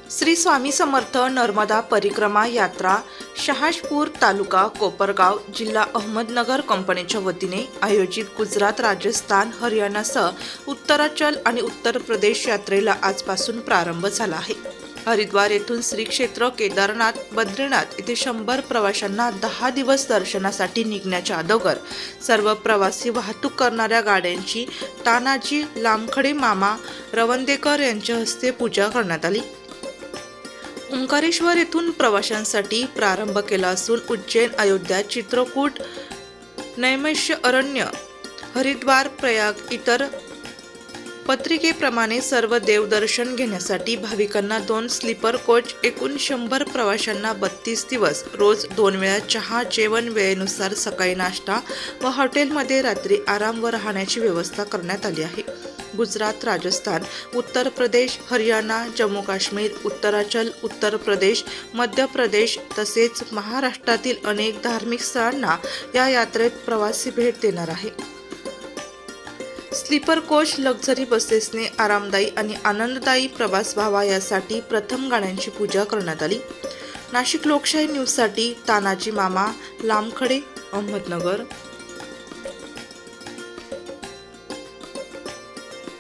श्री स्वामी समर्थ नर्मदा परिक्रमा यात्रा शहाजपूर तालुका कोपरगाव जिल्हा अहमदनगर कंपनीच्या वतीने आयोजित गुजरात, राजस्थान, हरियाणासह उत्तराचल आणि उत्तर प्रदेश यात्रेला आजपासून प्रारंभ झाला आहे। हरिद्वार येथून श्री क्षेत्र केदारनाथ, बद्रीनाथ येथे 100 प्रवाशांना 10 दिवस दर्शनासाठी निघण्याच्या अगोदर सर्व प्रवासी वाहतूक करणाऱ्या गाड्यांची तानाजी लामखडे मामा रवंदेकर यांच्या हस्ते पूजा करण्यात आली। ओंकारेश्वर येथून प्रवाशांसाठी प्रारंभ केला असून उज्जैन, अयोध्या, चित्रकूट, नैमिष अरण्य, हरिद्वार, प्रयाग इतर पत्रिकेप्रमाणे सर्व देवदर्शन घेण्यासाठी भाविकांना 2 स्लीपर कोच, एकूण 100 प्रवाशांना 32 दिवस, रोज 2 वेळा चहा, जेवण, वेळेनुसार सकाळी नाश्ता व हॉटेलमध्ये रात्री आराम व राहण्याची व्यवस्था करण्यात आली आहे। गुजरात, राजस्थान, उत्तर प्रदेश, हरियाणा, जम्मू काश्मीर, उत्तराचल, उत्तर प्रदेश, मध्य प्रदेश तसेच महाराष्ट्रातील अनेक धार्मिक स्थळांना या यात्रेत प्रवासी भेट देणार आहे। स्लीपर कोच लक्झरी बसेसने आरामदायी आणि आनंददायी प्रवास व्हावा यासाठी प्रथम गाड्यांची पूजा करण्यात आली। नाशिक लोकशाही न्यूजसाठी तानाजी मामा लामखडे, अहमदनगर।